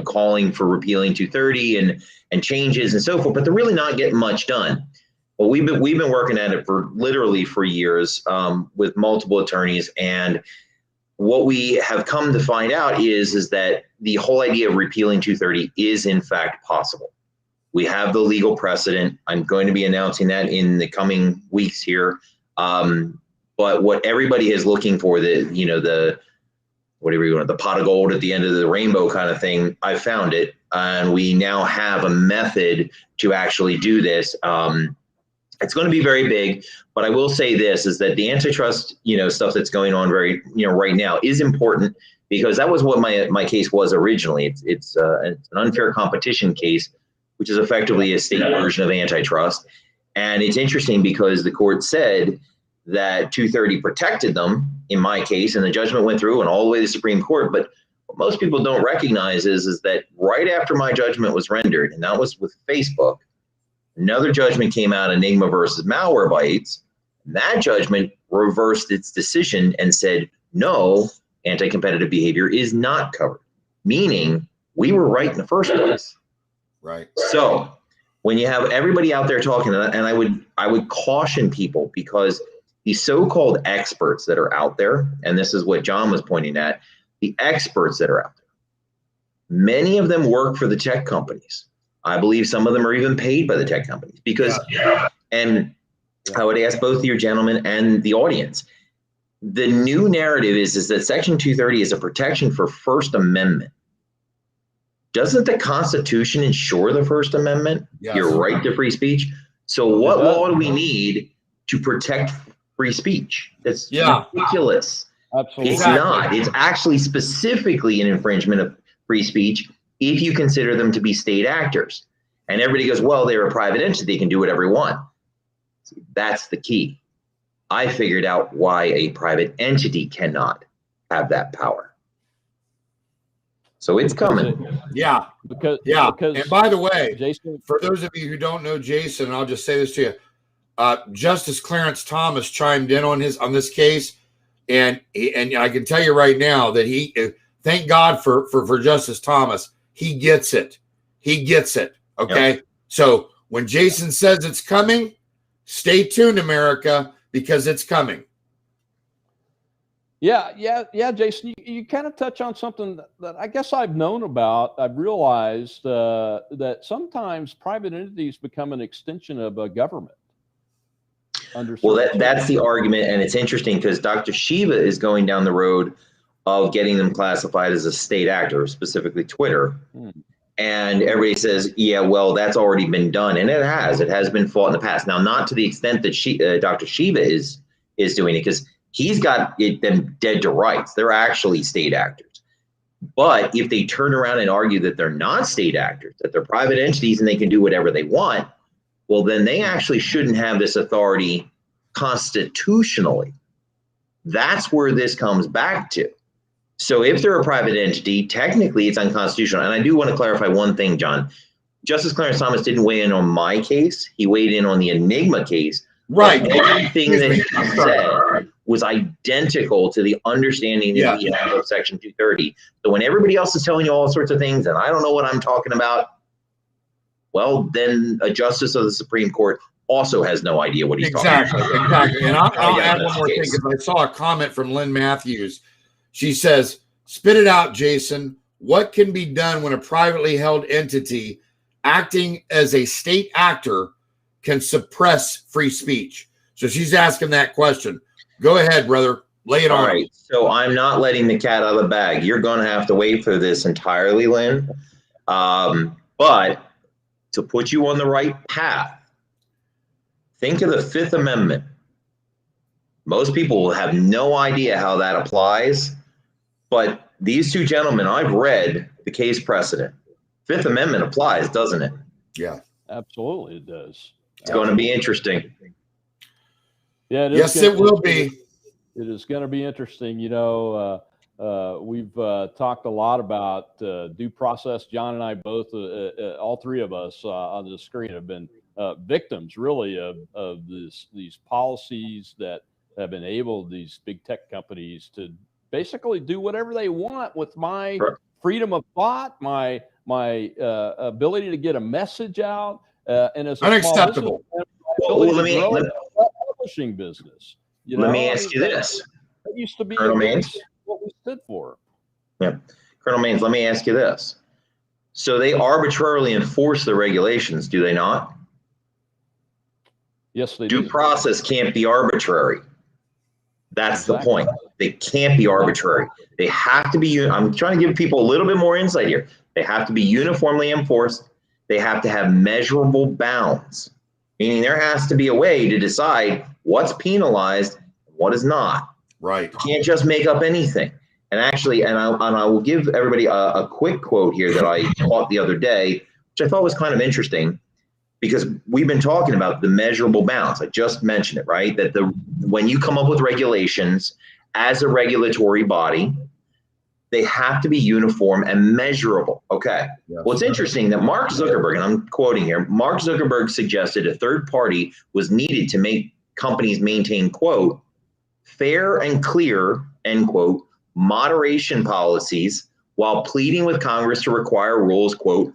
calling for repealing 230 and changes and so forth, but they're really not getting much done. Well, we've been working at it for literally for years with multiple attorneys, and what we have come to find out is that the whole idea of repealing 230 is in fact possible. We have the legal precedent. I'm going to be announcing that in the coming weeks here. But what everybody is looking for, the pot of gold at the end of the rainbow kind of thing, I found it. And we now have a method to actually do this. It's going to be very big, but I will say this is that the antitrust, stuff that's going on right now is important, because that was what my case was originally. It's an unfair competition case, which is effectively a state version of antitrust. And it's interesting because the court said that 230 protected them in my case, and the judgment went through and all the way to the Supreme Court. But what most people don't recognize is that right after my judgment was rendered, and that was with Facebook, another judgment came out, Enigma versus Malwarebytes. That judgment reversed its decision and said, no, anti-competitive behavior is not covered, meaning we were right in the first place. Right. So when you have everybody out there talking, and I would caution people, because the so-called experts that are out there, and this is what John was pointing at, the experts that are out there, many of them work for the tech companies. I believe some of them are even paid by the tech companies, because, and I would ask both of you gentlemen and the audience, the new narrative is that Section 230 is a protection for First Amendment. Doesn't the Constitution ensure the First Amendment, your right to free speech? So what law do we need to protect free speech? That's ridiculous. Absolutely. It's not. It's actually specifically an infringement of free speech if you consider them to be state actors. And everybody goes, well, they're a private entity, they can do whatever they want. See, that's the key. I figured out why a private entity cannot have that power. So it's coming. Because and by the way, Jason, for those of you who don't know Jason, I'll just say this to you. Justice Clarence Thomas chimed in on this case, and I can tell you right now that he, thank God for Justice Thomas. He gets it. He gets it. Okay. Yep. So when Jason says it's coming, stay tuned, America, because it's coming. Yeah, Jason, you kind of touch on something that I guess I've known about. I've realized that sometimes private entities become an extension of a government. Well, that's the argument, and it's interesting because Dr. Shiva is going down the road of getting them classified as a state actor, specifically Twitter. And everybody says, yeah, well, that's already been done. And it has been fought in the past. Now, not to the extent that Dr. Shiva is doing it, because he's got them dead to rights. They're actually state actors. But if they turn around and argue that they're not state actors, that they're private entities and they can do whatever they want, well, then they actually shouldn't have this authority constitutionally. That's where this comes back to. So if they're a private entity, technically it's unconstitutional. And I do want to clarify one thing, John. Justice Clarence Thomas didn't weigh in on my case. He weighed in on the Enigma case. Right. Everything that he said was identical to the understanding that we have of Section 230. So when everybody else is telling you all sorts of things and I don't know what I'm talking about, well, then a justice of the Supreme Court also has no idea what he's talking about. Exactly. And I'll add one more thing, because I saw a comment from Lynn Matthews. She says, spit it out, Jason. What can be done when a privately held entity acting as a state actor can suppress free speech? So she's asking that question. Go ahead, brother. Lay it on. All right. So I'm not letting the cat out of the bag. You're going to have to wait for this entirely, Lynn. But to put you on the right path, think of the Fifth Amendment. Most people will have no idea how that applies, but these two gentlemen, I've read the case precedent. Fifth Amendment applies, doesn't it? Yeah. Absolutely, it does. It's going to be interesting. Yeah, Yes, it will be. It is going to be interesting. You know, we've talked a lot about due process. John and I both, all three of us on the screen, have been victims, really, of these policies that have enabled these big tech companies to basically do whatever they want with my freedom of thought, my ability to get a message out, and as a unacceptable. Publishing business. Let me ask you this. That used to be Colonel Maines, what we stood for. Yeah, Colonel Maines, let me ask you this. So they arbitrarily enforce the regulations, do they not? Yes, they do. Due process can't be arbitrary. That's the point. They can't be arbitrary. They have to be, I'm trying to give people a little bit more insight here. They have to be uniformly enforced. They have to have measurable bounds, meaning there has to be a way to decide what's penalized and what is not. Right. You can't just make up anything. And actually, and I will give everybody a quick quote here that I taught the other day, which I thought was kind of interesting, because we've been talking about the measurable bounds. I just mentioned it, right? That when you come up with regulations as a regulatory body, they have to be uniform and measurable. Okay. Yes. Well, it's interesting that Mark Zuckerberg, and I'm quoting here, Mark Zuckerberg suggested a third party was needed to make companies maintain, quote, fair and clear, end quote, moderation policies, while pleading with Congress to require rules, quote,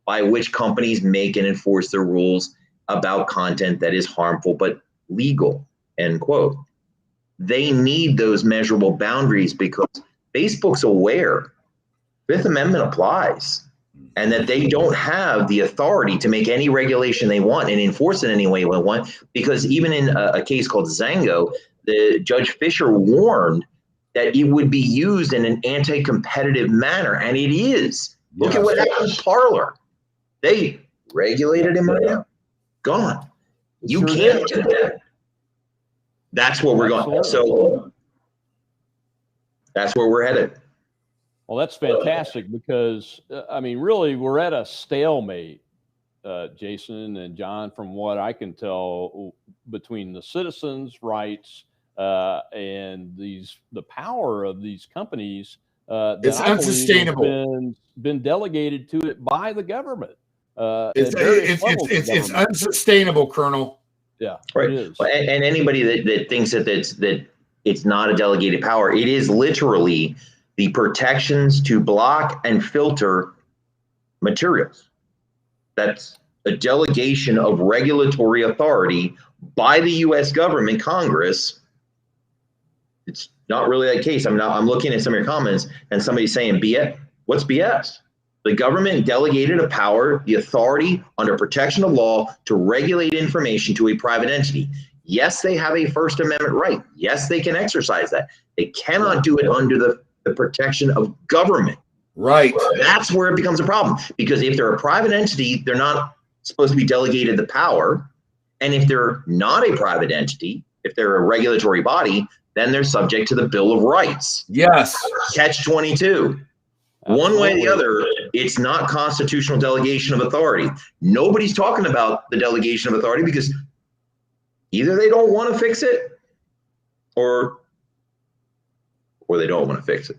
by which companies make and enforce their rules about content that is harmful but legal, end quote. They need those measurable boundaries because Facebook's aware Fifth Amendment applies and that they don't have the authority to make any regulation they want and enforce it any way they want, because even in a case called Zango, the Judge Fisher warned that it would be used in an anti-competitive manner, and it is. Look at what happened with Parler. They regulated him right now. Gone. You can't do that. That's what we're going. So that's where we're headed. Well, that's fantastic because, I mean, really, we're at a stalemate, Jason and John, from what I can tell, between the citizens' rights and the power of these companies. It's unsustainable. Been delegated to it by the government. It's unsustainable, Colonel. Yeah, right. It is. And anybody that thinks that it's not a delegated power, it is literally the protections to block and filter materials. That's a delegation of regulatory authority by the U.S. government, Congress. It's not really that case. I'm looking at some of your comments and somebody's saying BS. What's BS? The government delegated a power, the authority under protection of law to regulate information to a private entity. Yes, they have a First Amendment right. Yes, they can exercise that. They cannot do it under the protection of government. Right. That's where it becomes a problem, because if they're a private entity, they're not supposed to be delegated the power. And if they're not a private entity, if they're a regulatory body, then they're subject to the Bill of Rights. Yes. Catch-22. One way or the other, it's not constitutional delegation of authority. Nobody's talking about the delegation of authority because either they don't want to fix it or they don't want to fix it.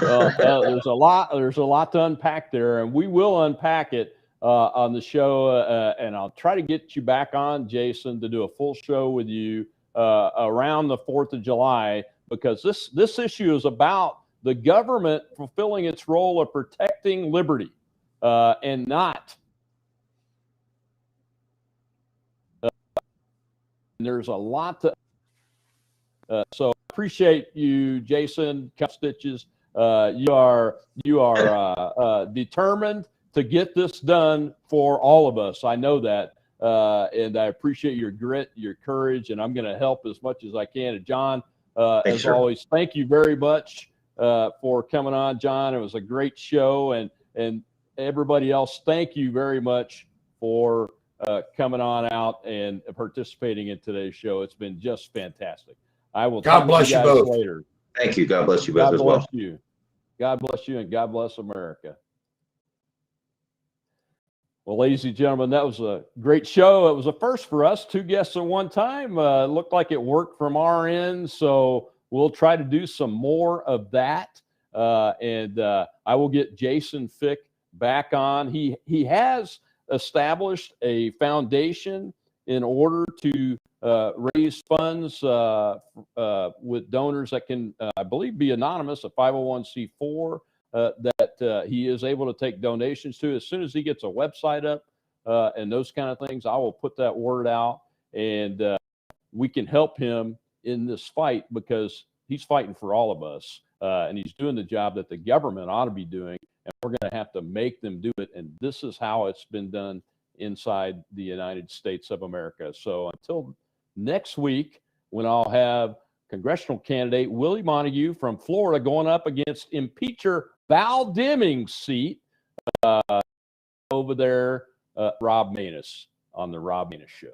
Well, there's a lot to unpack there, and we will unpack it on the show. And I'll try to get you back on, Jason, to do a full show with you around the 4th of July, because this issue is about the government fulfilling its role of protecting liberty and not. There's a lot to. So appreciate you, Jason. Cup stitches. You are determined to get this done for all of us. I know that, and I appreciate your grit, your courage, and I'm going to help as much as I can. And John, as always, thank you very much for coming on, John. It was a great show, and everybody else, thank you very much for coming on out and participating in today's show. It's been just fantastic. I will. God bless you both. Later. Thank you. God bless you both as well. God bless you. God bless you, and God bless America. Well, ladies and gentlemen, that was a great show. It was a first for us, 2 guests at one time. Looked like it worked from our end, so we'll try to do some more of that. And I will get Jason Fick back on. He has established a foundation in order to raise funds with donors that can, I believe, be anonymous, a 501c4. That he is able to take donations to. As soon as he gets a website up and those kind of things, I will put that word out, and we can help him in this fight, because he's fighting for all of us, and he's doing the job that the government ought to be doing, and we're going to have to make them do it. And this is how it's been done inside the United States of America. So until next week, when I'll have congressional candidate Willie Montague from Florida going up against impeacher Val Deming's seat over there, Rob Maness on the Rob Maness Show.